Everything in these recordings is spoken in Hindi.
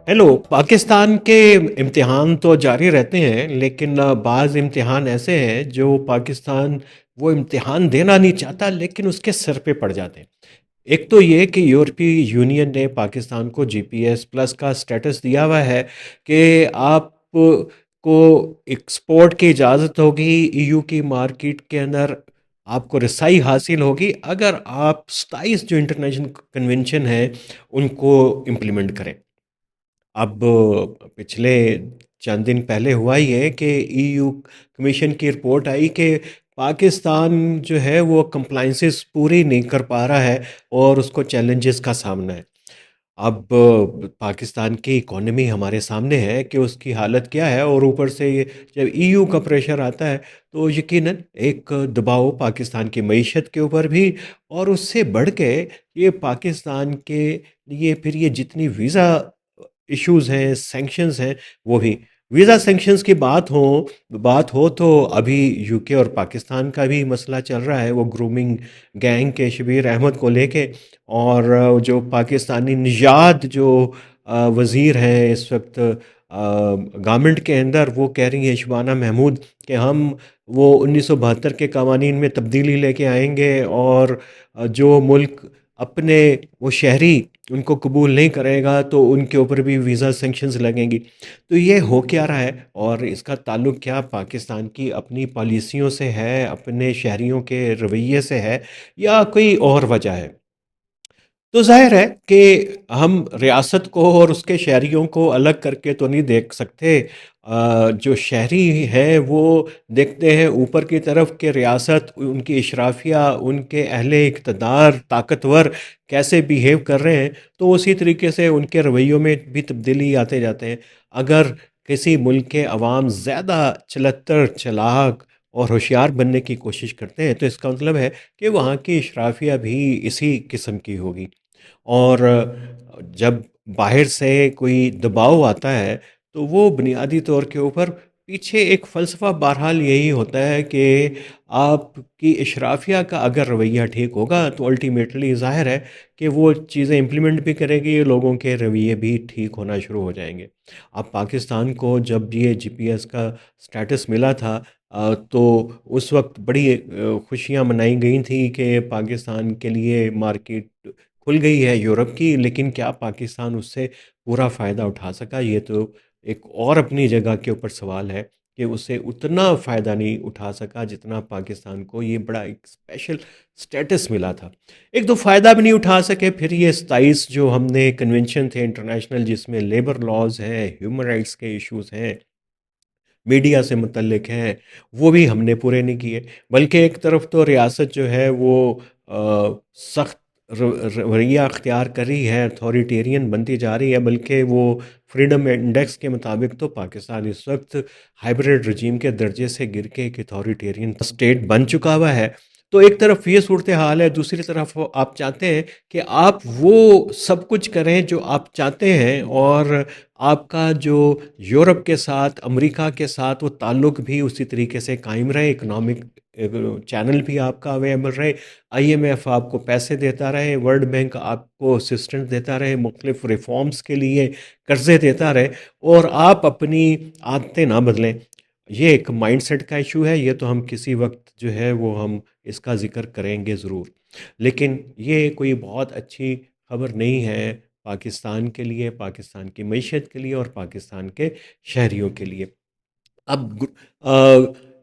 हेलो। पाकिस्तान के इम्तिहान तो जारी रहते हैं, लेकिन बाज़ इम्तिहान ऐसे हैं जो पाकिस्तान वो इम्तिहान देना नहीं चाहता, लेकिन उसके सर पे पड़ जाते हैं। एक तो ये कि यूरोपीय यूनियन ने पाकिस्तान को जीपीएस प्लस का स्टेटस दिया हुआ है कि आप को एक्सपोर्ट की इजाज़त होगी ईयू की मार्केट के अंदर। आपको रसाई हासिल होगी अगर आप 27 जो इंटरनेशनल कन्वेंशन है उनको इम्प्लीमेंट करें। अब पिछले चंद दिन पहले हुआ ही है कि ईयू कमीशन की रिपोर्ट आई कि पाकिस्तान जो है वो कंप्लाइंसेस पूरी नहीं कर पा रहा है और उसको चैलेंजेस का सामना है। अब पाकिस्तान की इकोनॉमी हमारे सामने है कि उसकी हालत क्या है, और ऊपर से ये जब ईयू का प्रेशर आता है तो यकीनन एक दबाव पाकिस्तान की मईशत के ऊपर भी। और उससे बढ़ के ये पाकिस्तान के लिए फिर ये जितनी वीज़ा इश्यूज़ हैं, सैंक्शंस हैं, वो भी। वीज़ा सैंक्शंस की बात हो तो अभी यूके और पाकिस्तान का भी मसला चल रहा है, वो ग्रूमिंग गैंग के शबीर अहमद को लेके। और जो पाकिस्तानी निजात जो वज़ीर हैं इस वक्त गवर्नमेंट के अंदर, वो कह रही हैं शबाना महमूद कि हम वो 1972 के कवानीन में तब्दीली लेके आएंगे, और जो मुल्क अपने वो शहरी उनको कबूल नहीं करेगा तो उनके ऊपर भी वीज़ा सेंक्शंस लगेंगी। तो ये हो क्या रहा है, और इसका ताल्लुक क्या पाकिस्तान की अपनी पॉलिसियों से है, अपने शहरियों के रवैये से है, या कोई और वजह है? तो ज़ाहिर है कि हम रियासत को और उसके शहरियों को अलग करके तो नहीं देख सकते। जो शहरी हैं वो देखते हैं ऊपर की तरफ कि रियासत, उनकी इशराफिया, उनके अहले इक़्तिदार, ताकतवर कैसे बिहेव कर रहे हैं, तो उसी तरीके से उनके रवैयों में भी तब्दीली आते जाते हैं। अगर किसी मुल्क के अवाम ज़्यादा चलत्तर, चालाक और होशियार बनने की कोशिश करते हैं, तो इसका मतलब है कि वहाँ की इशराफिया भी इसी किस्म की होगी। और जब बाहर से कोई दबाव आता है तो वो बुनियादी तौर के ऊपर पीछे एक फ़लसफ़ा बहरहाल यही होता है कि आपकी इशराफिया का अगर रवैया ठीक होगा तो अल्टीमेटली ज़ाहिर है कि वो चीज़ें इम्प्लीमेंट भी करेगी, लोगों के रवैये भी ठीक होना शुरू हो जाएंगे। अब पाकिस्तान को जब ये जीपीएस का स्टेटस मिला था, तो उस वक्त बड़ी खुशियाँ मनाई गई थी कि पाकिस्तान के लिए मार्केट खुल गई है यूरोप की। लेकिन क्या पाकिस्तान उससे पूरा फ़ायदा उठा सका? ये तो एक और अपनी जगह के ऊपर सवाल है कि उससे उतना फ़ायदा नहीं उठा सका जितना पाकिस्तान को ये बड़ा एक स्पेशल स्टेटस मिला था। एक तो फ़ायदा भी नहीं उठा सके, फिर ये 27 जो हमने कन्वेंशन थे इंटरनेशनल, जिसमें लेबर लॉज़ हैं, ह्यूमन राइट्स के इश्यूज़ हैं, मीडिया से मुतल्लिक हैं, वो भी हमने पूरे नहीं किए। बल्कि एक तरफ तो रियासत जो है वो सख्त रवैया अख्तियार कर रही है, अथॉरिटेरियन बनती जा रही है। बल्कि वो फ्रीडम इंडेक्स के मुताबिक तो पाकिस्तान इस वक्त हाइब्रिड रजीम के दर्जे से गिर के एक अथॉरिटेरियन स्टेट बन चुका हुआ है। तो एक तरफ ये सूरत हाल है, दूसरी तरफ आप चाहते हैं कि आप वो सब कुछ करें जो आप चाहते हैं, और आपका जो यूरोप के साथ, अमेरिका के साथ वो ताल्लुक भी उसी तरीके से कायम रहे, इकोनॉमिक चैनल भी आपका अवेलेबल रहे, आईएमएफ आपको पैसे देता रहे, वर्ल्ड बैंक आपको असिस्टेंट देता रहे, मुख्तलिफ रिफॉर्म्स के लिए कर्जे देता रहे, और आप अपनी आदतें ना बदलें। ये एक माइंडसेट का इशू है। ये तो हम किसी वक्त जो है वो हम इसका ज़िक्र करेंगे ज़रूर। लेकिन ये कोई बहुत अच्छी खबर नहीं है पाकिस्तान के लिए, पाकिस्तान की मईशत के लिए और पाकिस्तान के शहरियों के लिए। अब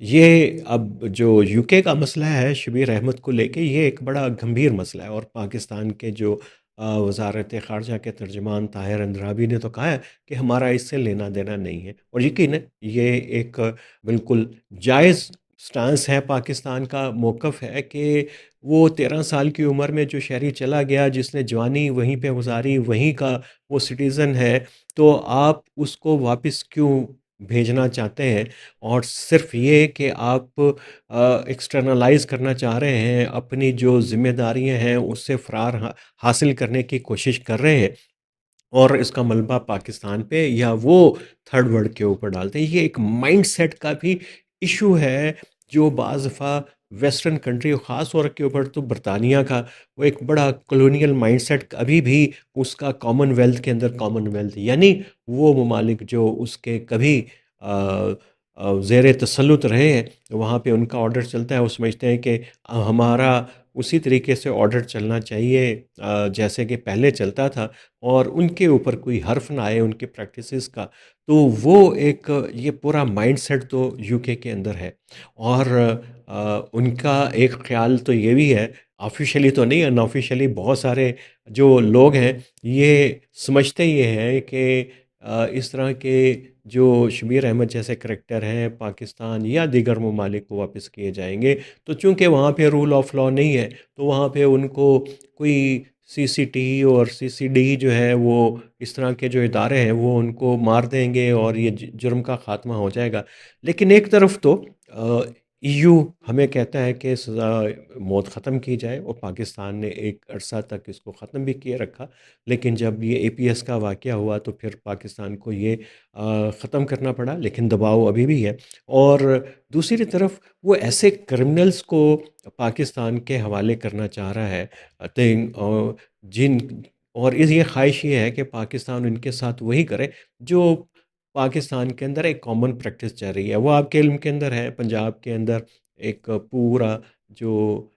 ये अब जो यूके का मसला है शबीर अहमद को लेके, ये एक बड़ा गंभीर मसला है। और पाकिस्तान के जो वज़ारत ख़ारजा के तर्जुमान ताहिर अंद्राबी ने तो कहा है कि हमारा इससे लेना देना नहीं है। और यकीनन ये एक बिल्कुल जायज़ स्टांस है, पाकिस्तान का मौक़िफ़ है कि वो 13 साल की उम्र में जो शहरी चला गया, जिसने जवानी वहीं पे गुज़ारी, वहीं का वो सिटीज़न है, तो आप उसको वापस क्यों भेजना चाहते हैं? और सिर्फ़ ये कि आप एक्सटर्नलाइज़ करना चाह रहे हैं, अपनी जो ज़िम्मेदारियाँ हैं उससे फ़रार हासिल करने की कोशिश कर रहे हैं, और इसका मलबा पाकिस्तान पे या वो थर्ड वर्ल्ड के ऊपर डालते हैं। ये एक माइंडसेट का भी इशू है जो बाज़ दफ़ा वेस्टर्न कंट्री और ख़ास तौर के ऊपर तो बरतानिया का वो एक बड़ा कॉलोनियल माइंडसेट अभी भी उसका कॉमनवेल्थ के अंदर कॉमनवेल्थ यानी वो ममालिक जो उसके कभी ज़ेर तसल्लुत रहे हैं, वहाँ पे उनका ऑर्डर चलता है, वो समझते हैं कि हमारा उसी तरीके से ऑर्डर चलना चाहिए जैसे कि पहले चलता था, और उनके ऊपर कोई हर्फ ना आए उनके प्रैक्टिसेस का। तो वो एक ये पूरा माइंडसेट तो यूके के अंदर है। और उनका एक ख़्याल तो ये भी है, ऑफ़िशियली तो नहीं, अनऑफ़िशियली बहुत सारे जो लोग हैं, ये समझते ये हैं कि इस तरह के जो शबीर अहमद जैसे करैक्टर हैं, पाकिस्तान या दीगर ममालिक को वापस किए जाएँगे। तो चूँकि वहाँ पे रूल ऑफ़ लॉ नहीं है, तो वहाँ पे उनको कोई सीसीटी और सीसीडी जो है, वो इस तरह के जो इदारे हैं, वो उनको मार देंगे और ये जुर्म का ख़ात्मा हो जाएगा। लेकिन एक तरफ तो अ, ईयू हमें कहता है कि सज़ा मौत ख़त्म की जाए, और पाकिस्तान ने एक अरसा तक इसको ख़त्म भी किए रखा। लेकिन जब ये एपीएस का वाक़या हुआ तो फिर पाकिस्तान को ये ख़त्म करना पड़ा, लेकिन दबाव अभी भी है। और दूसरी तरफ वो ऐसे क्रिमिनल्स को पाकिस्तान के हवाले करना चाह रहा है, जिन और इस ये ख़्वाहिश ये है कि पाकिस्तान उनके साथ वही करे जो पाकिस्तान के अंदर एक कॉमन प्रैक्टिस चल रही है। वो आपके इल्म के अंदर है, पंजाब के अंदर एक पूरा जो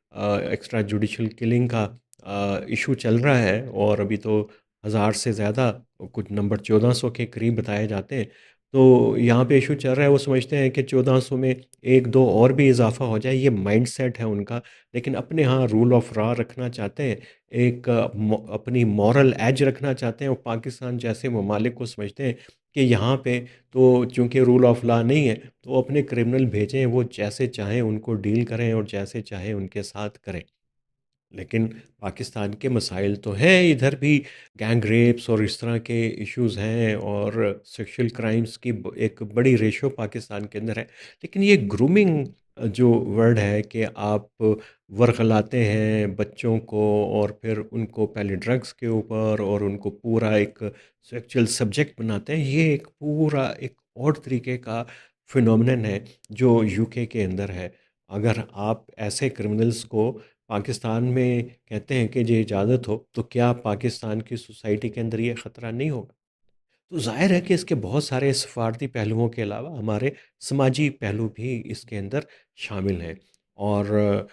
एक्स्ट्रा जुडिशल किलिंग का इशू चल रहा है, और अभी तो 1000 से ज़्यादा, कुछ नंबर 1400 के करीब बताए जाते हैं। तो यहाँ पे इशू चल रहा है, वो समझते हैं कि 1400 में 1-2 और भी इज़ाफ़ा हो जाए, ये माइंडसेट है उनका। लेकिन अपने यहाँ रूल ऑफ़ लॉ रखना चाहते हैं, एक अपनी मॉरल एज रखना चाहते हैं, और पाकिस्तान जैसे ममालिक को समझते हैं कि यहाँ पे तो चूँकि रूल ऑफ़ लॉ नहीं है, तो वो अपने क्रिमिनल भेजें, वो जैसे चाहें उनको डील करें और जैसे चाहें उनके साथ करें। लेकिन पाकिस्तान के मसाइल तो हैं इधर भी, गैंग रेप्स और इस तरह के इश्यूज़ हैं, और सेक्सुअल क्राइम्स की एक बड़ी रेशो पाकिस्तान के अंदर है। लेकिन ये ग्रूमिंग जो वर्ड है कि आप वरगलाते हैं बच्चों को, और फिर उनको पहले ड्रग्स के ऊपर और उनको पूरा एक सेक्सुअल सब्जेक्ट बनाते हैं, ये एक पूरा एक और तरीके का फिनोमेनन है जो यूके के अंदर है। अगर आप ऐसे क्रिमिनल्स को पाकिस्तान में कहते हैं कि ये इजाज़त हो, तो क्या पाकिस्तान की सोसाइटी के अंदर ये ख़तरा नहीं होगा? तो ज़ाहिर है कि इसके बहुत सारे सफ़ारती पहलुओं के अलावा हमारे समाजी पहलू भी इसके अंदर शामिल हैं। और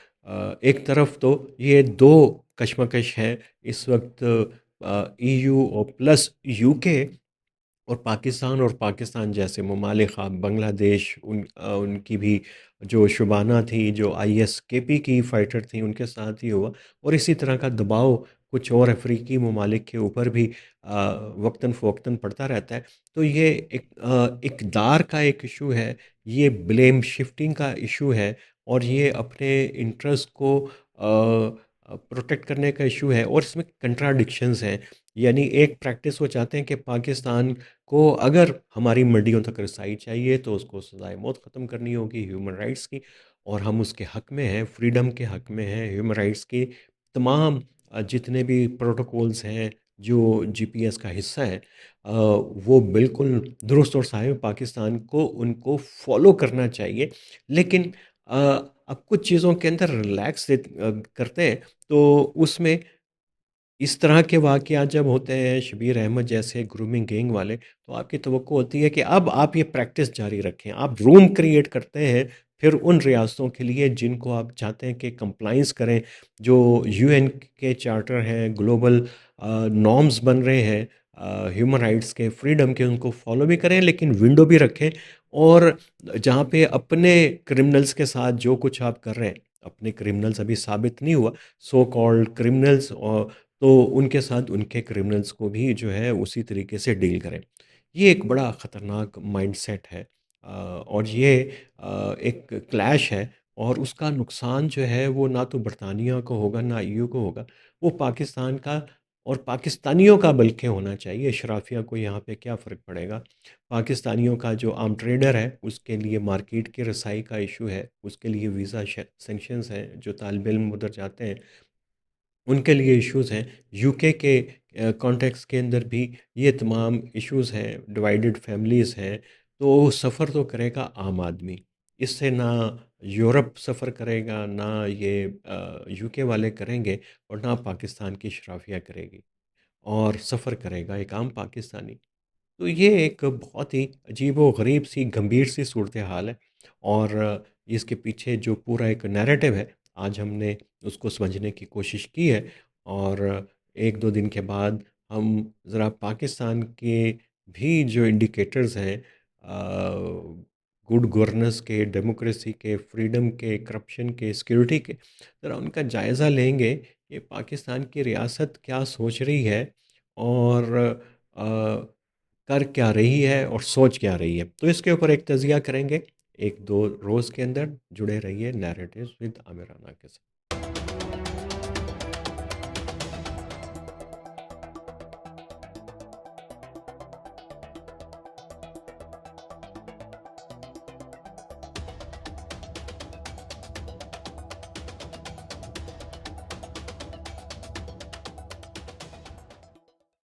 एक तरफ तो ये 2 कशमकश है इस वक़्त, ईयू और प्लस यूके और पाकिस्तान जैसे ममालिक, आप बांग्लादेश, उनकी भी जो शुबाना थी, जो आईएसकेपी की फ़ाइटर थी, उनके साथ ही हुआ। और इसी तरह का दबाव कुछ और अफ्रीकी ममालिक के ऊपर भी वक्तन फ़वक्तन पड़ता रहता है। तो ये एक इक़्तिदार का एक इशू है, ये ब्लेम शिफ्टिंग का इशू है, और ये अपने इंटरेस्ट को प्रोटेक्ट करने का इशू है, और इसमें कंट्राडिक्शंस हैं। यानी एक प्रैक्टिस वो चाहते हैं कि पाकिस्तान को अगर हमारी मंडियों तक रसाई चाहिए, तो उसको सज़ाए मौत ख़त्म करनी होगी ह्यूमन राइट्स की, और हम उसके हक़ में हैं, फ्रीडम के हक़ में हैं, ह्यूमन राइट्स की तमाम जितने भी प्रोटोकॉल्स हैं, जो जीपीएस का हिस्सा है, वो बिल्कुल दुरुस्त और साहिब पाकिस्तान को उनको फ़ॉलो करना चाहिए। लेकिन अब कुछ चीज़ों के अंदर रिलैक्स करते हैं, तो उसमें इस तरह के वाक़यात जब होते हैं, शबीर अहमद जैसे ग्रूमिंग गैंग वाले, तो आपकी तवक्को होती है कि अब आप ये प्रैक्टिस जारी रखें। आप रूम क्रिएट करते हैं फिर उन रियासतों के लिए जिनको आप चाहते हैं कि कंप्लायंस करें, जो यूएन के चार्टर हैं, ग्लोबल नॉर्म्स बन रहे हैं ह्यूमन राइट्स के, फ्रीडम के, उनको फॉलो भी करें, लेकिन विंडो भी रखें। और जहाँ पे अपने क्रिमिनल्स के साथ जो कुछ आप कर रहे हैं, अपने क्रिमिनल्स अभी साबित नहीं हुआ, सो कॉल्ड क्रिमिनल्स, और तो उनके साथ उनके क्रिमिनल्स को भी जो है उसी तरीके से डील करें। ये एक बड़ा ख़तरनाक माइंडसेट है, और ये एक क्लैश है, और उसका नुकसान जो है वो ना तो बरतानिया को होगा ना ईयू को होगा, वो पाकिस्तान का और पाकिस्तानियों का बल्कि होना चाहिए। अशराफिया को यहाँ पे क्या फ़र्क पड़ेगा। पाकिस्तानियों का जो आर्म ट्रेडर है उसके लिए मार्केट की रसाई का इशू है, उसके लिए वीज़ा सेंक्शंस हैं, जो तालिब इल्म उधर जाते हैं उनके लिए इश्यूज़ हैं। यूके के कॉन्टेक्स्ट के अंदर भी ये तमाम इश्यूज़ हैं, डिवाइडेड फैमिलीज़ हैं, तो सफ़र तो करेगा आम आदमी। इससे ना यूरोप सफ़र करेगा, ना ये यूके वाले करेंगे और ना पाकिस्तान की शराफ़िया करेगी और सफ़र करेगा एक आम पाकिस्तानी। तो ये एक बहुत ही अजीबो-गरीब सी गंभीर सी सूरत हाल है और इसके पीछे जो पूरा एक नैरेटिव है, आज हमने उसको समझने की कोशिश की है और 1-2 दिन के बाद हम ज़रा पाकिस्तान के भी जो इंडिकेटर्स हैं गुड गवर्नेंस के, डेमोक्रेसी के, फ्रीडम के, करप्शन के, सिक्योरिटी के, ज़रा उनका जायज़ा लेंगे कि पाकिस्तान की रियासत क्या सोच रही है और अ कर क्या रही है और सोच क्या रही है। तो इसके ऊपर एक तज़िया करेंगे, 1-2 रोज़ के अंदर जुड़े रहिए नैरेटिव्स विद आमिर राना के साथ।